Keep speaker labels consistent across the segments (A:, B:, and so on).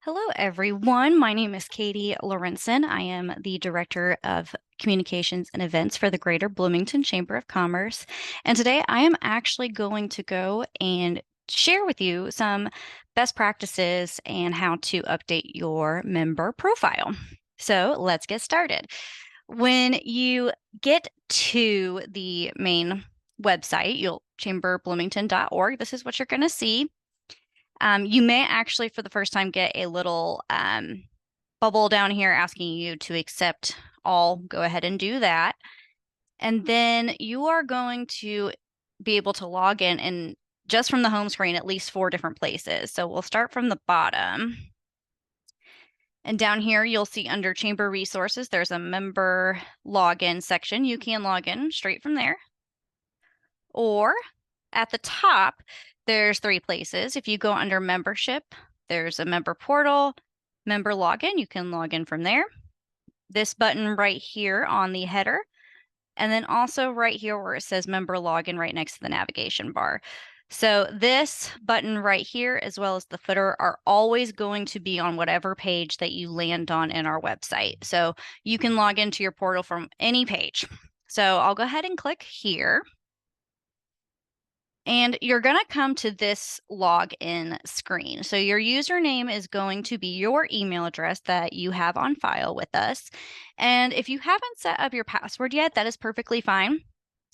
A: Hello, everyone. My name is Kaytee Lorentzen. I am the Director of Communications and Events for the Greater Bloomington Chamber of Commerce. And today I am actually going to go and share with you some best practices and how to update your member profile. So let's get started. When you get to the main website, you'll chamberbloomington.org. This is what you're going to see. You may actually, for the first time, get a little bubble down here asking you to accept all. Go ahead and do that. And then you are going to be able to log in and just from the home screen, at least 4 different places. So we'll start from the bottom. And down here, you'll see under Chamber Resources, there's a member login section. You can log in straight from there. Or at the top, there's 3 places. If you go under membership, there's a member portal, member login. You can log in from there. This button right here on the header, and then also right here where it says member login right next to the navigation bar. So this button right here, as well as the footer, are always going to be on whatever page that you land on in our website. So you can log into your portal from any page. So I'll go ahead and click here. And you're going to come to this login screen. So your username is going to be your email address that you have on file with us. And if you haven't set up your password yet, that is perfectly fine.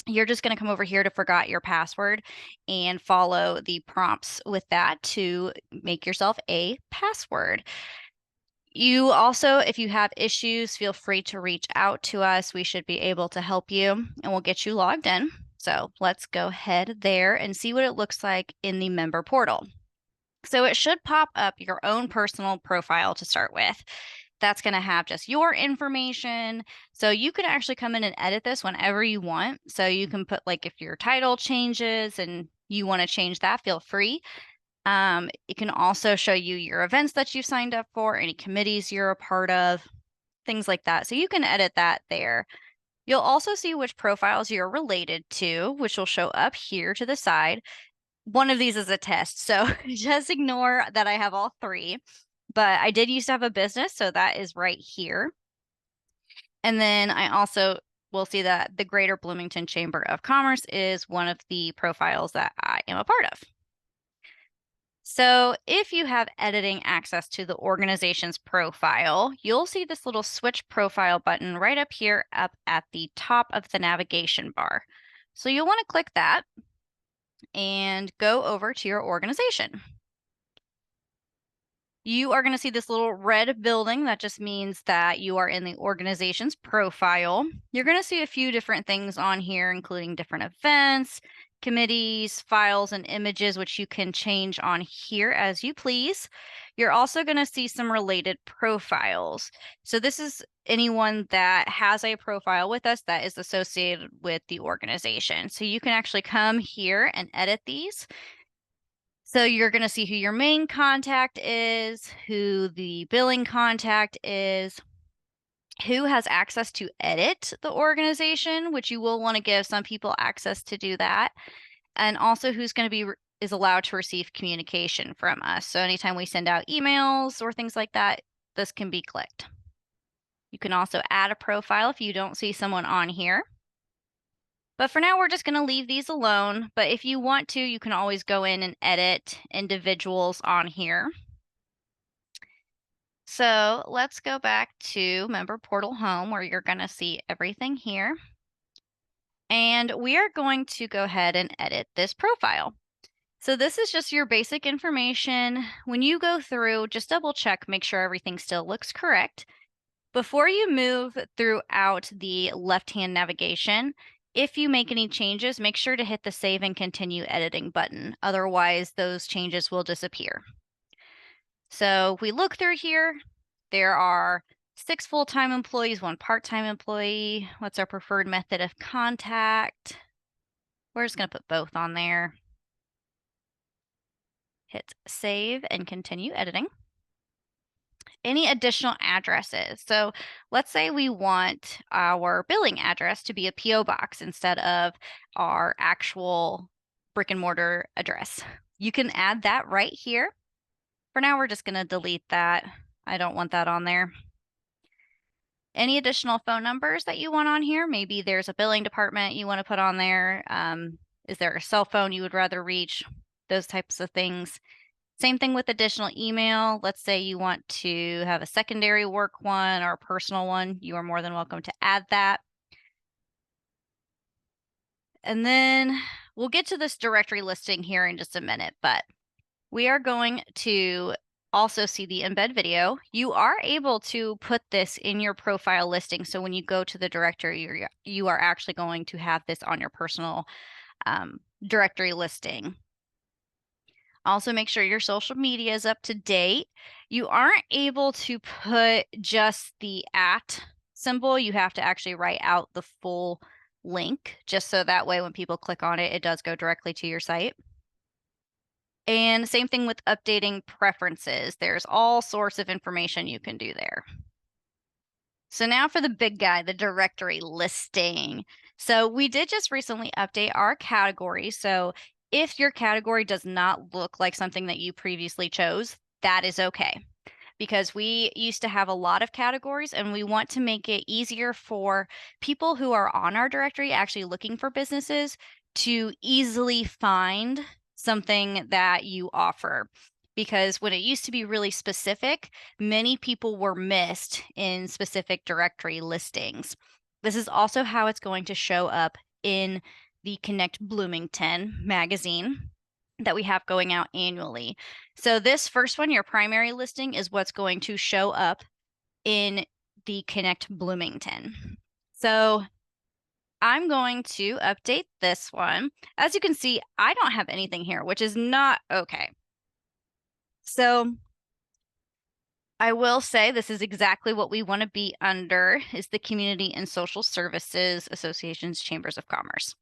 A: You're just going to come over here to forgot your password and follow the prompts with that to make yourself a password. You also, if you have issues, feel free to reach out to us. We should be able to help you and we'll get you logged in. So let's go ahead there and see what it looks like in the member portal. So it should pop up your own personal profile to start with. That's going to have just your information. So you can actually come in and edit this whenever you want. So you can put like if your title changes and you want to change that, feel free. It can also show you your events that you've signed up for, any committees you're a part of, things like that. So you can edit that there. You'll also see which profiles you're related to, which will show up here to the side. One of these is a test, so just ignore that I have all 3. But I did used to have a business, so that is right here. And then I also will see that the Greater Bloomington Chamber of Commerce is one of the profiles that I am a part of. So if you have editing access to the organization's profile, you'll see this little switch profile button right up here up at the top of the navigation bar. So you'll want to click that and go over to your organization. You are going to see this little red building. That just means that you are in the organization's profile. You're going to see a few different things on here, including different events, committees, files, and images, which you can change on here as you please. You're also going to see some related profiles. So this is anyone that has a profile with us that is associated with the organization. So you can actually come here and edit these. So you're going to see who your main contact is, who the billing contact is, who has access to edit the organization, which you will want to give some people access to do that, and also who's going to be is allowed to receive communication from us. So anytime we send out emails or things like that, this can be clicked. You can also add a profile if you don't see someone on here. But for now, we're just going to leave these alone. But if you want to, you can always go in and edit individuals on here. So let's go back to Member Portal Home where you're going to see everything here. And we are going to go ahead and edit this profile. So this is just your basic information. When you go through, just double check, make sure everything still looks correct. Before you move throughout the left-hand navigation, if you make any changes, make sure to hit the Save and Continue Editing button. Otherwise, those changes will disappear. So if we look through here, there are 6 full-time employees, 1 part-time employee. What's our preferred method of contact? We're just going to put both on there. Hit Save and Continue Editing. Any additional addresses. So let's say we want our billing address to be a PO box instead of our actual brick and mortar address. You can add that right here For now, we're just going to delete that. I don't want that on there. Any additional phone numbers that you want on here? Maybe there's a billing department you want to put on there. Is there a cell phone you would rather reach? Those types of things. Same thing with additional email. Let's say you want to have a secondary work one or a personal one. You are more than welcome to add that. And then we'll get to this directory listing here in just a minute, but we are going to also see the embed video. You are able to put this in your profile listing. So when you go to the directory, you are actually going to have this on your personal directory listing. Also, make sure your social media is up to date. You aren't able to put just the @ symbol. You have to actually write out the full link, just so that way when people click on it, it does go directly to your site. And same thing with updating preferences. There's all sorts of information you can do there. So now for the big guy, the directory listing. So we did just recently update our category. So if your category does not look like something that you previously chose, that is okay. Because we used to have a lot of categories and we want to make it easier for people who are on our directory actually looking for businesses to easily find something that you offer. Because when it used to be really specific, many people were missed in specific directory listings. This is also how it's going to show up in the Connect Bloomington magazine that we have going out annually. So this first one, your primary listing, is what's going to show up in the Connect Bloomington. So I'm going to update this one. As you can see, I don't have anything here, which is not okay. So I will say this is exactly what we want to be under, is the Community and Social Services Association's Chambers of Commerce.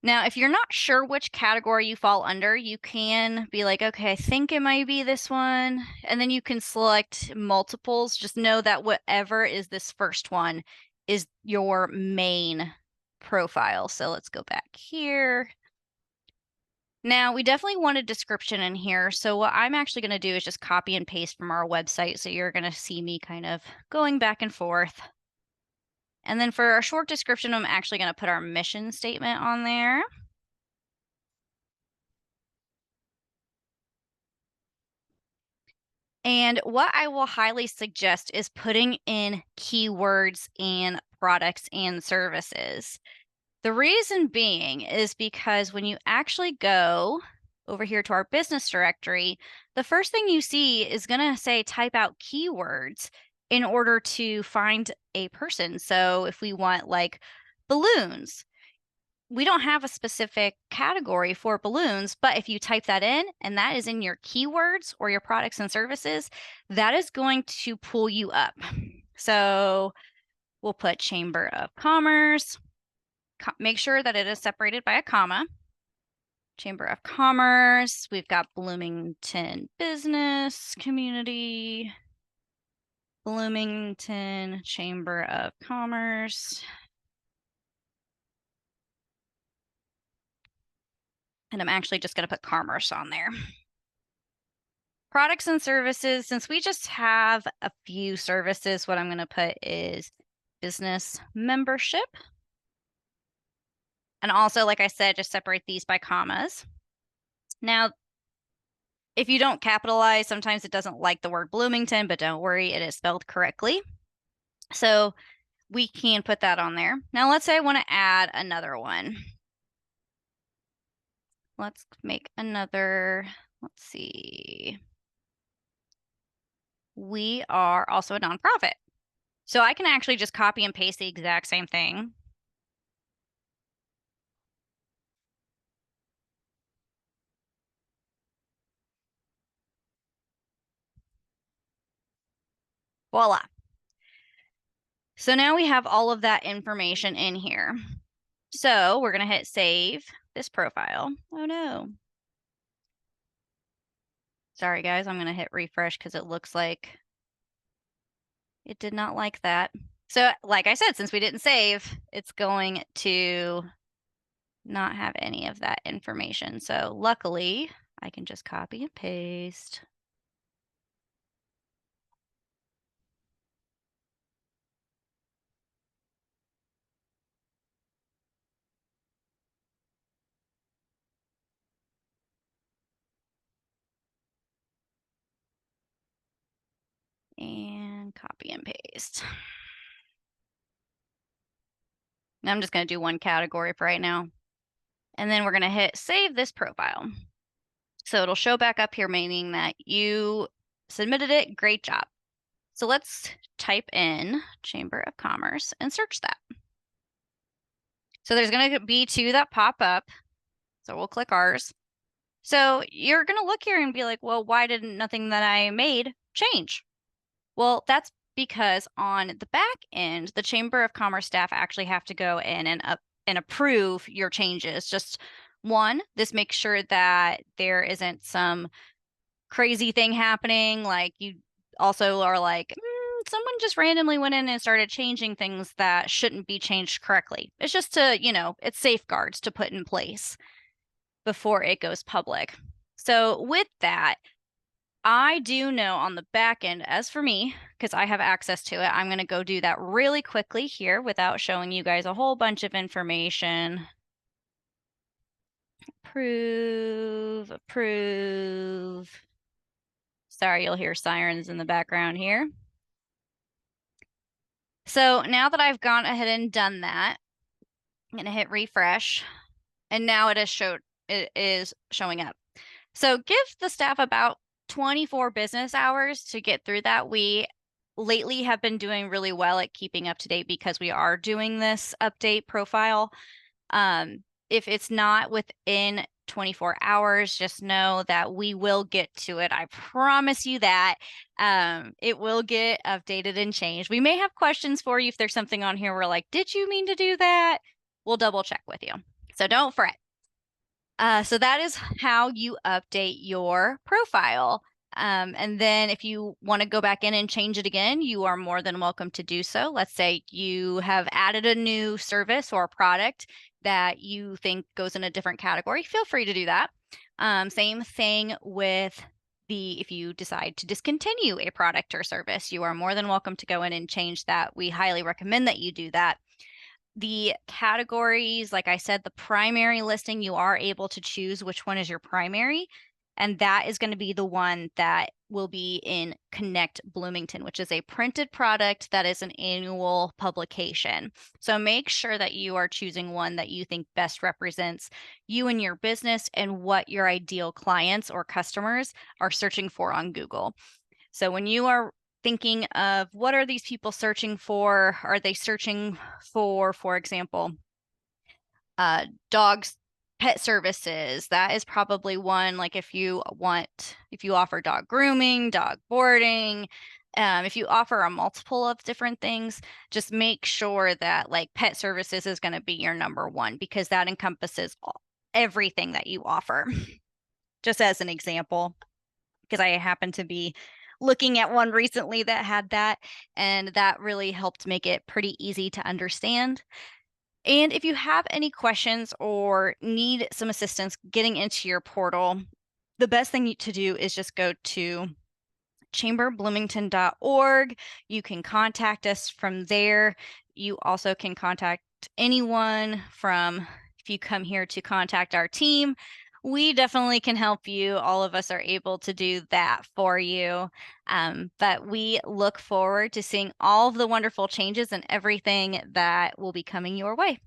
A: Now, if you're not sure which category you fall under, you can be like, okay, I think it might be this one. And then you can select multiples. Just know that whatever is this first one is your main profile. So let's go back here. Now, we definitely want a description in here. So what I'm actually going to do is just copy and paste from our website. So you're going to see me kind of going back and forth. And then for our short description, I'm actually going to put our mission statement on there. And what I will highly suggest is putting in keywords and products and services. The reason being is because when you actually go over here to our business directory, the first thing you see is going to say type out keywords in order to find a person. So if we want like balloons, we don't have a specific category for balloons, but if you type that in and that is in your keywords or your products and services, that is going to pull you up. So we'll put Chamber of Commerce, make sure that it is separated by a comma. Chamber of Commerce, we've got Bloomington Business Community, Bloomington Chamber of Commerce. And I'm actually just going to put commerce on there. Products and services, since we just have a few services, what I'm going to put is business membership. And also, like I said, just separate these by commas. Now, if you don't capitalize, sometimes it doesn't like the word Bloomington, but don't worry, it is spelled correctly. So we can put that on there. Now, let's say I want to add another one. Let's make another, let's see. We are also a nonprofit. So I can actually just copy and paste the exact same thing. Voila. So now we have all of that information in here. So we're going to hit save this profile. Oh no. Sorry guys, I'm going to hit refresh because it looks like it did not like that. So like I said, since we didn't save, it's going to not have any of that information. So luckily I can just copy and paste. And copy and paste. Now I'm just going to do one category for right now. And then we're going to hit save this profile. So it'll show back up here, meaning that you submitted it. Great job. So let's type in Chamber of Commerce and search that. So there's going to be two that pop up. So we'll click ours. So you're going to look here and be like, well, why did nothing that I made change? Well, that's because on the back end, the Chamber of Commerce staff actually have to go in and approve your changes. Just one, this makes sure that there isn't some crazy thing happening. Like you also are like, someone just randomly went in and started changing things that shouldn't be changed correctly. It's just to, it's safeguards to put in place before it goes public. So with that, I do know on the back end, as for me, because I have access to it, I'm going to go do that really quickly here without showing you guys a whole bunch of information. Approve, approve. Sorry, you'll hear sirens in the background here. So now that I've gone ahead and done that, I'm going to hit refresh. And now it is showing up. So give the staff about 24 business hours to get through that. We lately have been doing really well at keeping up to date because we are doing this update profile. If it's not within 24 hours, just know that we will get to it. I promise you that. It will get updated and changed. We may have questions for you if there's something on here we're like, did you mean to do that? We'll double check with you. So don't fret. So that is how you update your profile. And then if you want to go back in and change it again, you are more than welcome to do so. Let's say you have added a new service or product that you think goes in a different category, feel free to do that. Same thing with if you decide to discontinue a product or service, you are more than welcome to go in and change that. We highly recommend that you do that. The categories, like I said, the primary listing, you are able to choose which one is your primary. And that is going to be the one that will be in Connect Bloomington, which is a printed product that is an annual publication. So make sure that you are choosing one that you think best represents you and your business and what your ideal clients or customers are searching for on Google. So when you are thinking of what are these people searching for? Are they searching for example, dogs, pet services? That is probably one. Like if you offer dog grooming, dog boarding, if you offer a multiple of different things, just make sure that like pet services is going to be your number one because that encompasses everything that you offer. Just as an example, because I happen to be looking at one recently that had that, and that really helped make it pretty easy to understand. And if you have any questions or need some assistance getting into your portal, the best thing to do is just go to chamberbloomington.org. You can contact us from there. You also can contact anyone if you come here to contact our team. We definitely can help you. All of us are able to do that for you. But we look forward to seeing all of the wonderful changes and everything that will be coming your way.